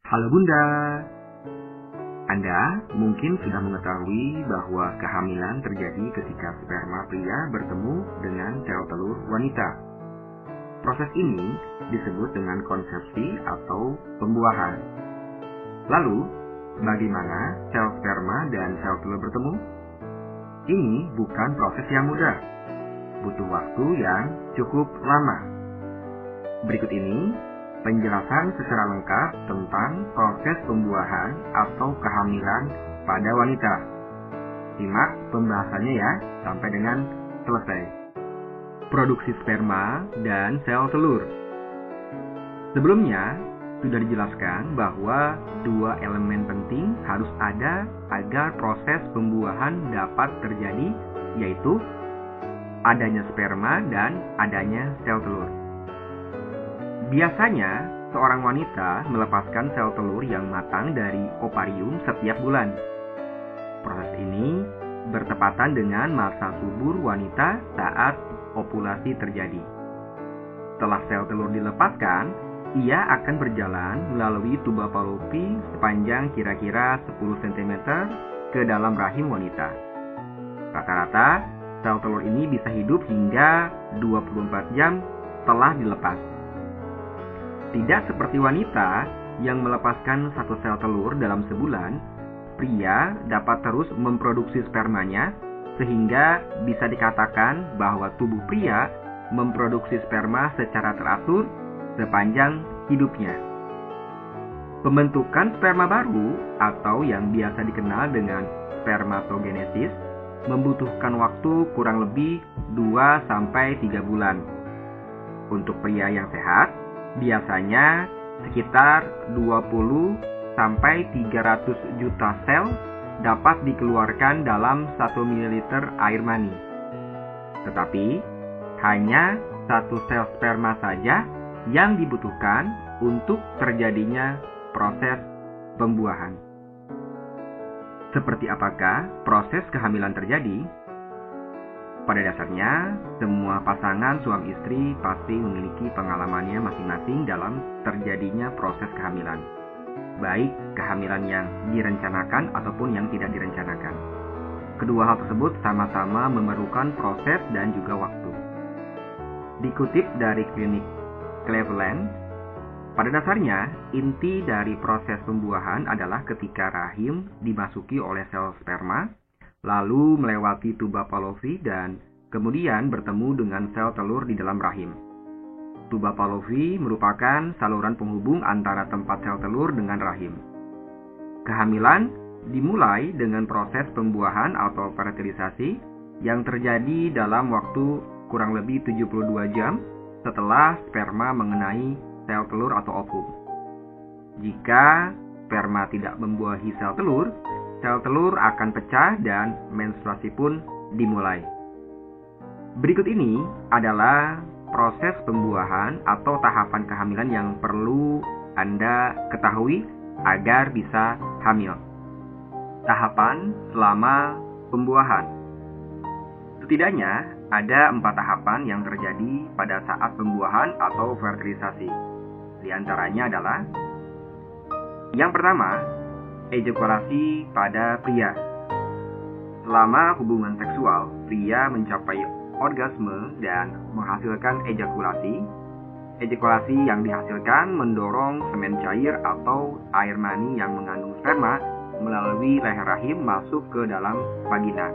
Halo Bunda, Anda mungkin sudah mengetahui bahwa kehamilan terjadi ketika sperma pria bertemu dengan sel telur wanita. Proses ini disebut dengan konsepsi atau pembuahan. Lalu, bagaimana sel sperma dan sel telur bertemu? Ini bukan proses yang mudah, butuh waktu yang cukup lama. Berikut ini penjelasan secara lengkap tentang proses pembuahan atau kehamilan pada wanita. Simak pembahasannya ya, sampai dengan selesai. Produksi sperma dan sel telur. Sebelumnya, sudah dijelaskan bahwa dua elemen penting harus ada agar proses pembuahan dapat terjadi, yaitu adanya sperma dan adanya sel telur. Biasanya, seorang wanita melepaskan sel telur yang matang dari ovarium setiap bulan. Proses ini bertepatan dengan masa subur wanita saat ovulasi terjadi. Setelah sel telur dilepaskan, ia akan berjalan melalui tuba Fallopi sepanjang kira-kira 10 cm ke dalam rahim wanita. Rata-rata, sel telur ini bisa hidup hingga 24 jam setelah dilepas. Tidak seperti wanita yang melepaskan satu sel telur dalam sebulan, pria dapat terus memproduksi spermanya sehingga bisa dikatakan bahwa tubuh pria memproduksi sperma secara teratur sepanjang hidupnya. Pembentukan sperma baru atau yang biasa dikenal dengan spermatogenesis membutuhkan waktu kurang lebih 2-3 bulan. Untuk pria yang sehat, biasanya sekitar 20-300 juta sel dapat dikeluarkan dalam 1 ml air mani. Tetapi, hanya satu sel sperma saja yang dibutuhkan untuk terjadinya proses pembuahan. Seperti apakah proses kehamilan terjadi? Pada dasarnya, semua pasangan suami istri pasti memiliki pengalamannya masing-masing dalam terjadinya proses kehamilan. Baik kehamilan yang direncanakan ataupun yang tidak direncanakan. Kedua hal tersebut sama-sama memerlukan proses dan juga waktu. Dikutip dari klinik Cleveland, pada dasarnya inti dari proses pembuahan adalah ketika rahim dimasuki oleh sel sperma, lalu melewati tuba Fallopi dan kemudian bertemu dengan sel telur di dalam rahim. Tuba Fallopi merupakan saluran penghubung antara tempat sel telur dengan rahim. Kehamilan dimulai dengan proses pembuahan atau fertilisasi yang terjadi dalam waktu kurang lebih 72 jam setelah sperma mengenai sel telur atau ovum. Jika sperma tidak membuahi sel telur akan pecah dan menstruasi pun dimulai. Berikut ini adalah proses pembuahan atau tahapan kehamilan yang perlu Anda ketahui agar bisa hamil. Tahapan selama pembuahan. Setidaknya ada 4 tahapan yang terjadi pada saat pembuahan atau fertilisasi. Di antaranya adalah yang pertama, ejakulasi pada pria. Selama hubungan seksual, pria mencapai orgasme dan menghasilkan ejakulasi. Ejakulasi yang dihasilkan mendorong semen cair atau air mani yang mengandung sperma melalui leher rahim masuk ke dalam vagina.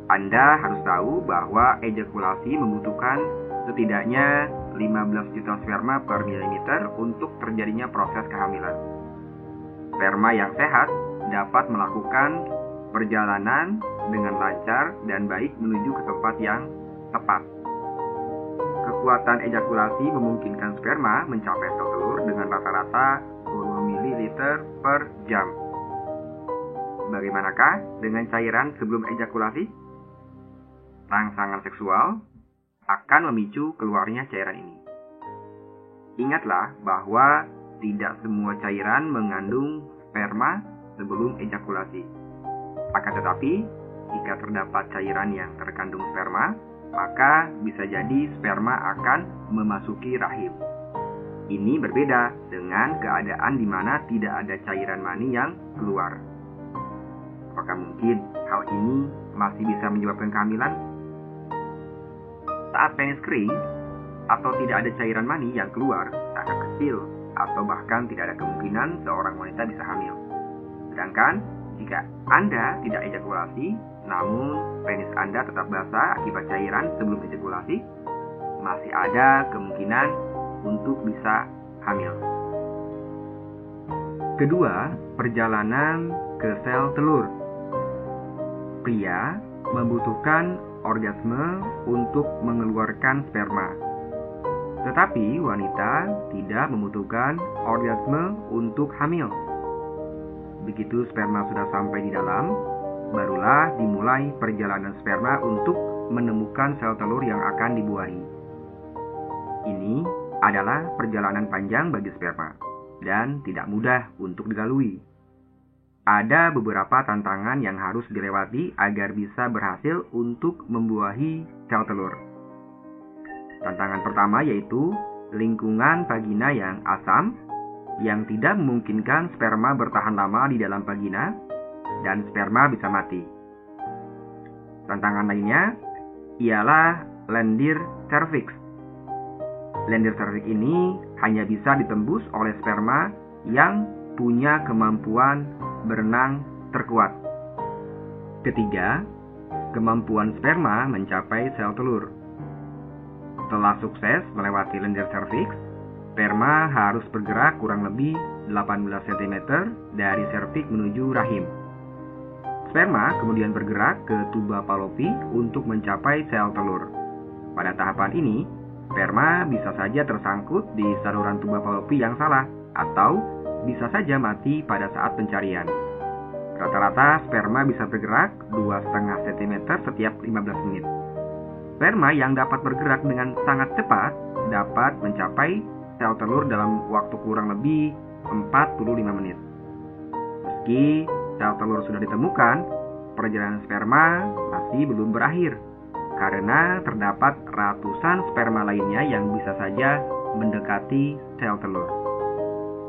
Anda harus tahu bahwa ejakulasi membutuhkan setidaknya 15 juta sperma per milimeter untuk terjadinya proses kehamilan. Sperma yang sehat dapat melakukan perjalanan dengan lancar dan baik menuju ke tempat yang tepat. Kekuatan ejakulasi memungkinkan sperma mencapai sel telur dengan rata-rata 10 ml per jam. Bagaimanakah dengan cairan sebelum ejakulasi? Rangsangan seksual akan memicu keluarnya cairan ini. Ingatlah bahwa tidak semua cairan mengandung sperma sebelum ejakulasi. Akan tetapi, jika terdapat cairan yang terkandung sperma, maka bisa jadi sperma akan memasuki rahim. Ini berbeda dengan keadaan di mana tidak ada cairan mani yang keluar. Apakah mungkin hal ini masih bisa menyebabkan kehamilan? Saat penis kering atau tidak ada cairan mani yang keluar, sangat kecil atau bahkan tidak ada kemungkinan seorang wanita bisa hamil. Sedangkan jika Anda tidak ejakulasi, namun penis Anda tetap basah akibat cairan sebelum ejakulasi, masih ada kemungkinan untuk bisa hamil. Kedua, perjalanan ke sel telur. Pria membutuhkan orgasme untuk mengeluarkan sperma. Tetapi wanita tidak membutuhkan orgasme untuk hamil. Begitu sperma sudah sampai di dalam, barulah dimulai perjalanan sperma untuk menemukan sel telur yang akan dibuahi. Ini adalah perjalanan panjang bagi sperma dan tidak mudah untuk dilalui. Ada beberapa tantangan yang harus dilewati agar bisa berhasil untuk membuahi sel telur. Tantangan pertama yaitu lingkungan vagina yang asam, yang tidak memungkinkan sperma bertahan lama di dalam vagina dan sperma bisa mati. Tantangan lainnya ialah lendir cervix. Lendir cervix ini hanya bisa ditembus oleh sperma yang punya kemampuan berenang terkuat. Ketiga, kemampuan sperma mencapai sel telur. Setelah sukses melewati lendir cervix, sperma harus bergerak kurang lebih 18 cm dari cervix menuju rahim. Sperma kemudian bergerak ke tuba Fallopi untuk mencapai sel telur. Pada tahapan ini, sperma bisa saja tersangkut di saluran tuba Fallopi yang salah, atau bisa saja mati pada saat pencarian. Rata-rata sperma bisa bergerak 2,5 cm setiap 15 menit. Sperma yang dapat bergerak dengan sangat cepat dapat mencapai sel telur dalam waktu kurang lebih 45 menit. Meski sel telur sudah ditemukan, perjalanan sperma masih belum berakhir, karena terdapat ratusan sperma lainnya yang bisa saja mendekati sel telur.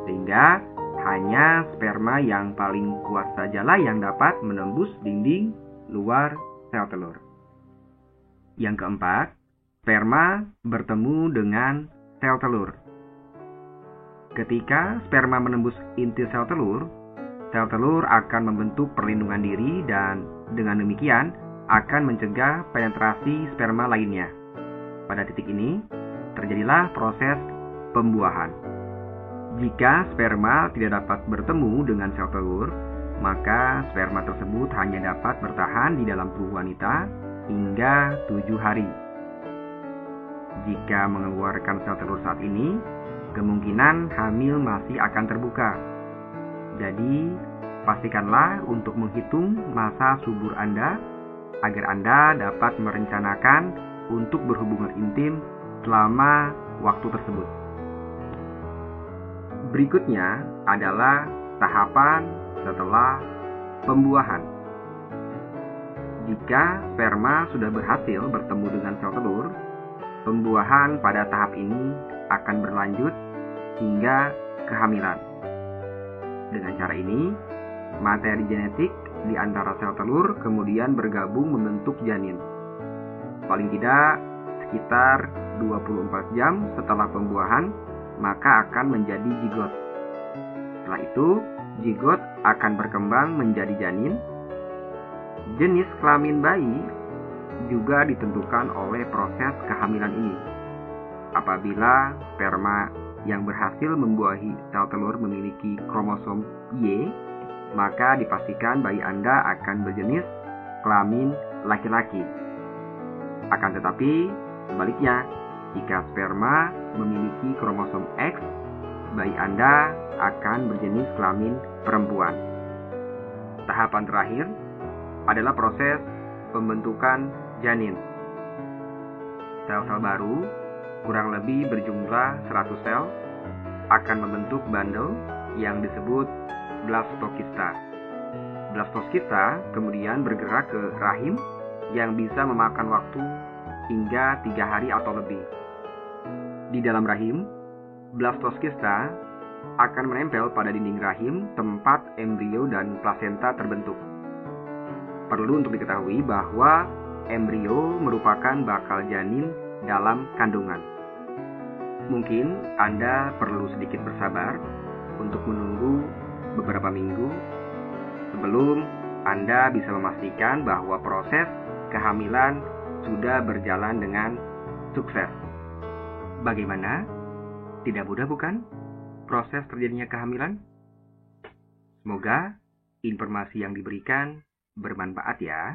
Sehingga hanya sperma yang paling kuat sajalah yang dapat menembus dinding luar sel telur. Yang keempat, sperma bertemu dengan sel telur. Ketika sperma menembus inti sel telur akan membentuk perlindungan diri dan dengan demikian akan mencegah penetrasi sperma lainnya. Pada titik ini, terjadilah proses pembuahan. Jika sperma tidak dapat bertemu dengan sel telur, maka sperma tersebut hanya dapat bertahan di dalam tubuh wanita hingga 7 hari. Jika mengeluarkan sel telur saat ini, kemungkinan hamil masih akan terbuka. Jadi, pastikanlah untuk menghitung masa subur Anda agar Anda dapat merencanakan untuk berhubungan intim selama waktu tersebut. Berikutnya adalah tahapan setelah pembuahan. Jika sperma sudah berhasil bertemu dengan sel telur, pembuahan pada tahap ini akan berlanjut hingga kehamilan. Dengan cara ini, materi genetik di antara sel telur kemudian bergabung membentuk janin. Paling tidak sekitar 24 jam setelah pembuahan, maka akan menjadi zigot. Setelah itu, zigot akan berkembang menjadi janin. Jenis kelamin bayi juga ditentukan oleh proses kehamilan ini. Apabila sperma yang berhasil membuahi sel telur memiliki kromosom Y, maka dipastikan bayi Anda akan berjenis kelamin laki-laki. Akan tetapi, sebaliknya, jika sperma memiliki kromosom X, bayi Anda akan berjenis kelamin perempuan. Tahapan terakhir adalah proses pembentukan janin. Sel-sel baru, kurang lebih berjumlah 100 sel, akan membentuk bandel yang disebut blastokista. Blastokista kemudian bergerak ke rahim yang bisa memakan waktu hingga 3 hari atau lebih. Di dalam rahim, blastoskista akan menempel pada dinding rahim tempat embrio dan plasenta terbentuk. Perlu untuk diketahui bahwa embrio merupakan bakal janin dalam kandungan. Mungkin Anda perlu sedikit bersabar untuk menunggu beberapa minggu sebelum Anda bisa memastikan bahwa proses kehamilan sudah berjalan dengan sukses. Bagaimana? Tidak mudah bukan proses terjadinya kehamilan? Semoga informasi yang diberikan bermanfaat ya.